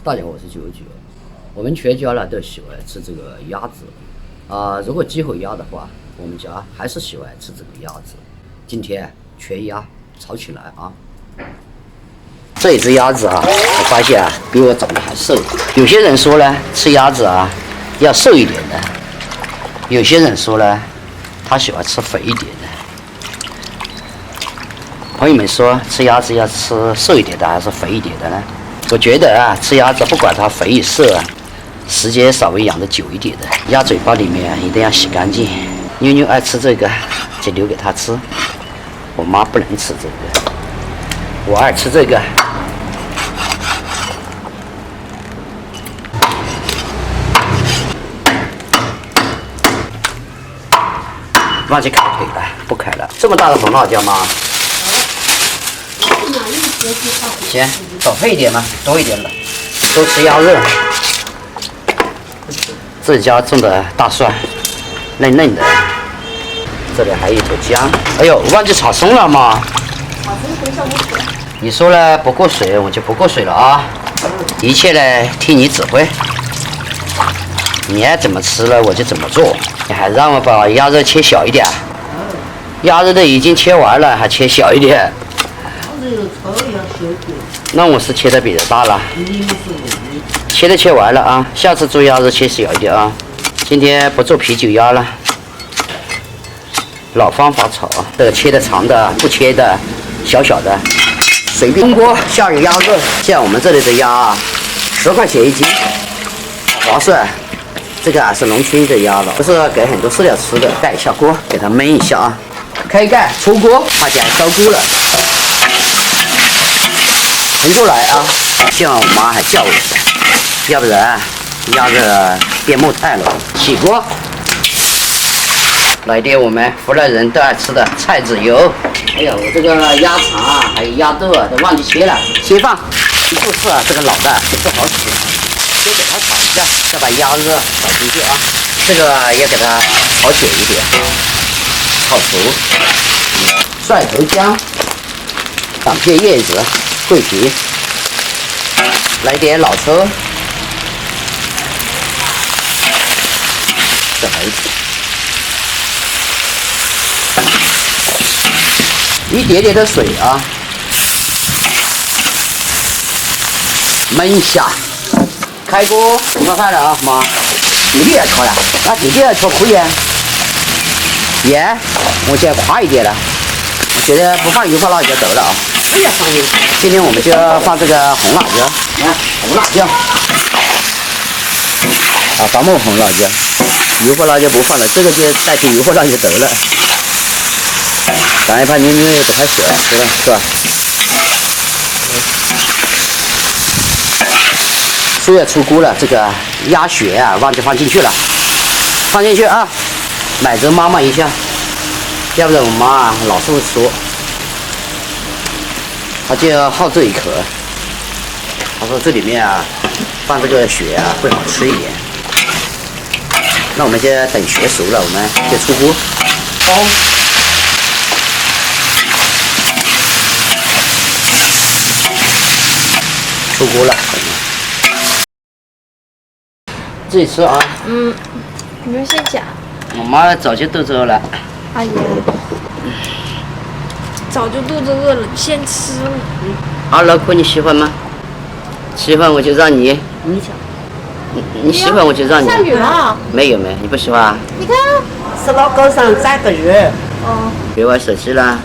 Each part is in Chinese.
大家好，我是九九。我们全家呢都喜欢吃这个鸭子如果鸡和鸭的话，我们家还是喜欢吃这个鸭子。今天全鸭炒起来啊！这一只鸭子我发现比我长得还瘦。有些人说呢，吃鸭子要瘦一点的；有些人说呢，他喜欢吃肥一点的。朋友们说，吃鸭子要吃瘦一点的还是肥一点的呢？我觉得吃鸭子不管它肥与瘦时间稍微养得久一点的，鸭嘴巴里面一定要洗干净。妞妞爱吃这个，就留给她吃。我妈不能吃这个，我爱吃这个。忘记开腿了，不开了。这么大的红辣椒吗？行，少配一点嘛，多一点了，多吃鸭肉。自己家种的大蒜，嫩嫩的。这里还有一坨姜。哎呦，忘记炒松了嘛。你说了不过水，我就不过水了啊！一切呢听你指挥，你爱怎么吃了我就怎么做。你还让我把鸭肉切小一点，鸭肉都已经切完了，还切小一点。那我是切的比较大了，切完了啊！下次做鸭肉切小一点啊！今天不做啤酒鸭了，老方法炒这个切的长的，不切的小小的，随便。中锅下入鸭肉，像我们这里的鸭10块钱一斤，好划算。这个是农村的鸭了，不是给很多饲料吃的。盖一下锅，给它焖一下啊！开盖出锅，大家烧锅了。盛出来啊！幸好我妈还叫我，要不然鸭子变木炭了。起锅，来点我们湖南人都爱吃的菜籽油。哎呀，我这个鸭肠还有鸭豆都忘记切了，先放。一做事这个脑袋不好使，先给它炒一下，再把鸭肉炒进去啊。这个要给它炒久一点，炒熟。蒜头姜、两片叶子。桂皮，来点老抽，再来一点点的水啊，焖一下。开锅，我看了啊，妈，弟弟也敲了，那弟弟也敲可以啊。盐，我现在快一点了，我觉得不放油放辣椒得了啊。哎呀，上瘾！今天我们就要放这个红辣椒，看红辣椒，放木红辣椒，油泼辣椒不放了，这个就代替油泼辣椒得了。咱一怕妞妞也不太喜欢吃了，是吧？水也出锅了，这个鸭血忘记放进去了，放进去啊，买着妈妈一下，要不然我妈老是会说。他就好这一口，他说这里面放这个血会好吃一点。那我们就等血熟了，我们就出锅包。出锅了，自己吃啊。你们先讲。我妈早就肚子饿了。哎呀。早就肚子饿了，先吃。老婆你喜欢吗？喜欢我就让你。你喜欢我就让你。下雨了。没有，你不喜欢啊？你看。是老高上摘个鱼。别玩手机了。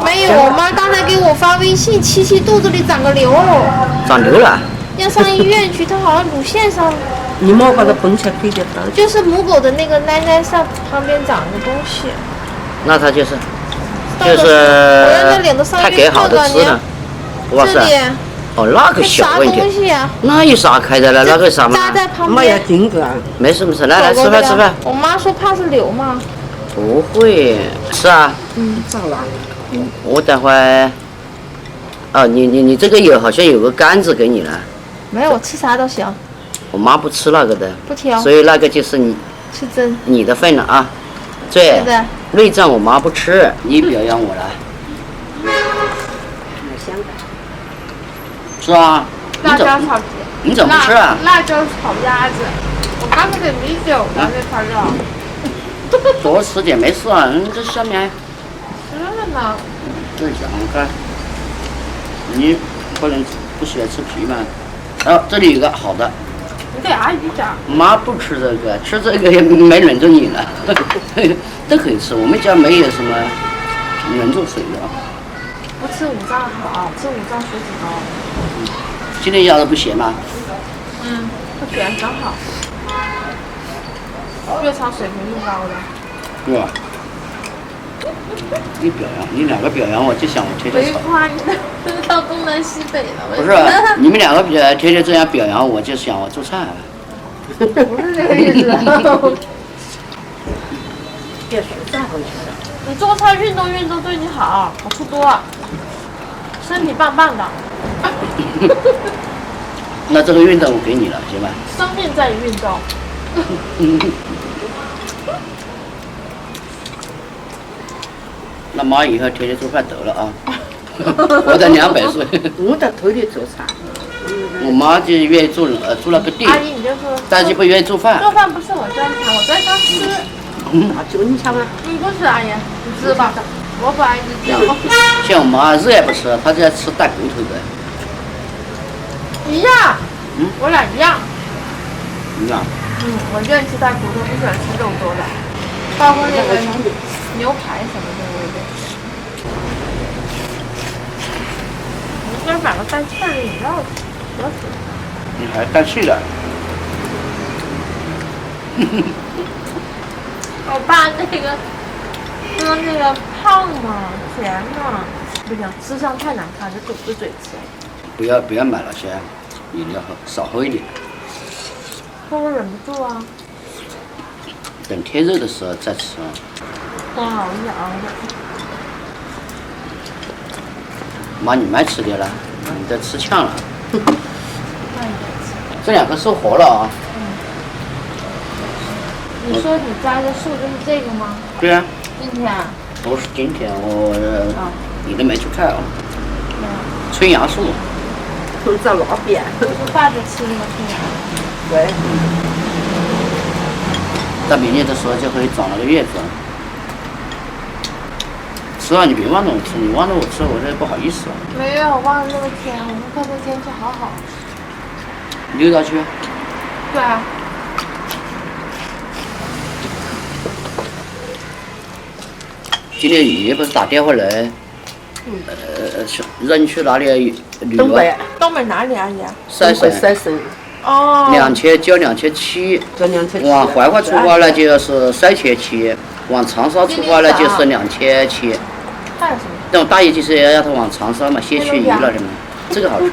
没有，我妈刚才给我发微信，七七肚子里长个瘤。长瘤了？要上医院去，她好像乳腺上。你莫把它崩起来配点刀。就是母狗的那个奶奶上旁边长个东西。那它就是他给好的吃的，哇塞！那个小问题，那有啥开的了？那个啥嘛？没有金个。没事，来吃饭。我妈说怕是瘤嘛。不会，是啊。咋了？我等会你这个好像有个杆子给你了。没有，我吃啥都行。我妈不吃那个的。不挑。所以那个就是你。吃真。你的份了啊。对。内脏我妈不吃，你表扬我了。是啊，辣椒炒鸡，你怎么不吃啊？辣椒炒鸭子，我刚才给米酒的那块肉。多吃点没事啊，这下面吃了呢。这样看，你可能不喜欢吃皮嘛？然后这里有个好的，你给阿姨讲。妈不吃这个，吃这个也没轮着你了，都可以吃。我们家没有什么轮着谁的。不吃五脏好，吃五脏血脂高。今天鸭子不咸吗？嗯，不咸刚好。越炒水平越高的。对吧？你表扬，你两个表扬我，就想我天天没炒。夸你的，都到东南西北了。不是，你们两个天天这样表扬我，就想我做菜。不是这个意思。别说再回去了。你做菜运动运动对你好，好处多，身体棒棒的。那这个运动我给你了，行吧？生命在于运动。那妈以后天天做饭得了啊！活到200岁。我在头里做菜。我妈就愿意做那个地，阿姨，你就说。但是不愿意做饭。做饭不是我专长，我专长吃。那就你抢啊！你不吃阿姨，你吃吧。我不爱你讲。像我妈肉也不吃，她就爱吃带骨头的。一样。我俩一样。一样。我愿意吃带骨头，不喜欢吃肉多的，包括那个牛排什么的我也愿意吃。我应该买个带气儿的饮料吃，多吃。你还带气的？我爸那个说那个胖嘛，甜嘛，不行，吃相太难看，就堵着嘴吃。不要买那些饮料喝，少喝一点。可我忍不住啊。等天热的时候再吃啊。光熬夜熬的。妈，你慢吃点了，你都吃呛了。慢一点吃。这两个收活了啊。你说你摘的树就是这个吗？对啊。今天啊？不是今天，你都没去看啊。没有。春芽树。在那边。就是爸就吃那个春芽。对。到明年的时候就可以长那个叶子。吃啊，你别忘了我吃，你忘了我吃，我这不好意思啊。没有，忘了那个天，我们这边天气好好。溜达去。对啊。今天爷不是打电话来，让你去哪里旅游？东北哪里啊，爷？三省。哦。交2700。交2700。往怀化出发了就是3700，往长沙出发了就是2700。还有什么？那种大爷就是要让他往长沙嘛，先去鱼那里嘛，这个好吃。你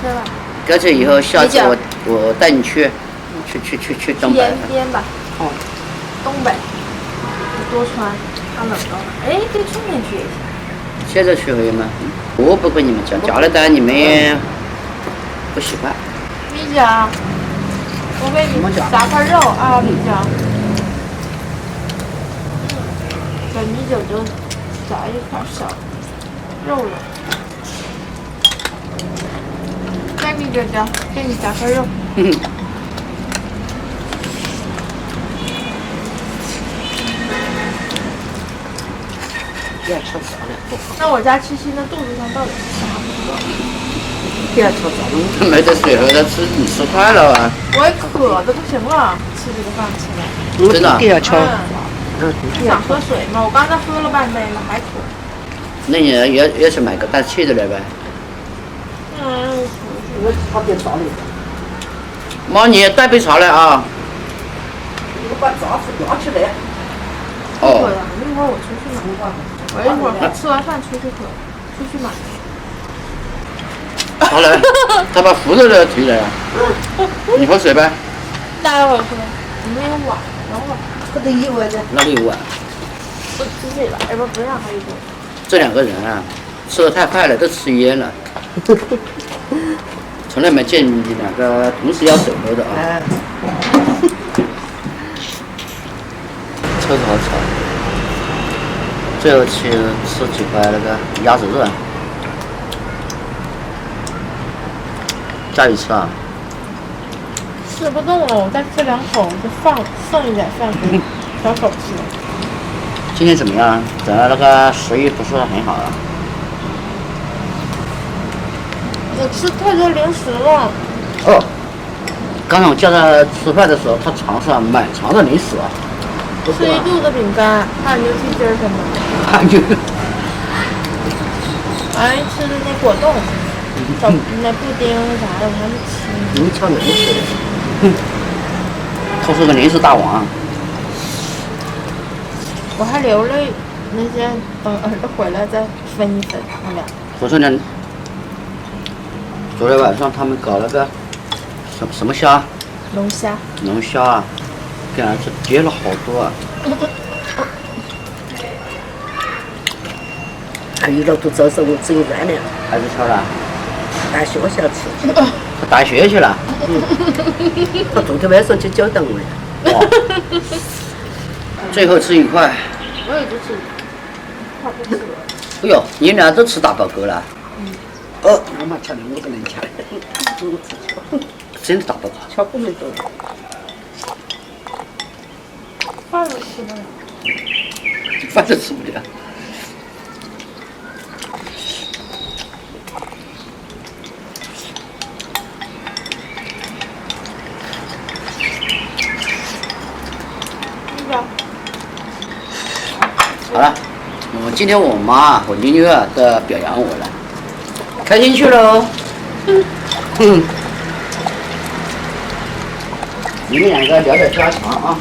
吃吧。干脆以后下次我带你去东北。边吧。哦。东北。多穿，怕冷到了。哎，可以春天去一下。现在去可以吗？我不跟你们讲，加了单你们也不喜欢。米酱，我给你炸块肉啊，米酱。这米酒就炸一块小肉了。来，米酒酱，给你炸块肉。别吃早了，不好。那我家七七那肚子上到底是啥？别吃早了。没得水喝，你吃快了啊！我也渴的不行了，吃这个饭吃的。真的。别吃。想喝水嘛，我刚才喝了半杯了，还渴。那你也是买个带气的来呗。我茶点早了。妈，你带杯茶来啊！我把杂事拿起来。哦。一会儿我出去买。我一会儿吃完饭出去买。好来，他把胡子都提来了。你喝水呗。待会儿喝。你没有碗，等会儿。喝的一碗的。哪里有碗？我自己来，要不让他一个。这两个人啊，吃的太快了，都吃烟了。从来没见你两个同时要走路的啊。臭好臭。最后去吃几块那个鸭子肉。家里吃啊？吃不动了，我再吃2口，就剩一点饭给小狗吃。今天怎么样？整个那个食欲不是很好啊？我吃太多零食了。哦，刚才我叫他吃饭的时候，他床上满床的零食啊。吃一肚子饼干，还有牛皮筋儿什么的，还有，还吃那些果冻，那布丁啥的我还没吃。你抢零食的，他是个零食大王。我还留了那些，等儿子回来再分一分，我俩。昨天晚上他们搞了个什么虾？龙虾。龙虾啊，给儿子叠了好多啊。还有了都早上我只有饭量，孩子挑了，带学校吃。他带学去了。他昨天晚上就交代我了。哇！最后吃一块。我也就吃，快不吃了。哎呦，你俩都吃大饱够了。我妈抢的我都能抢，我吃巧，真的大饱够。巧不能多。饭都吃不了。饭都吃不了。好了，今天我妈和你女儿都表扬我了，开心去喽。你们两个聊聊家常啊。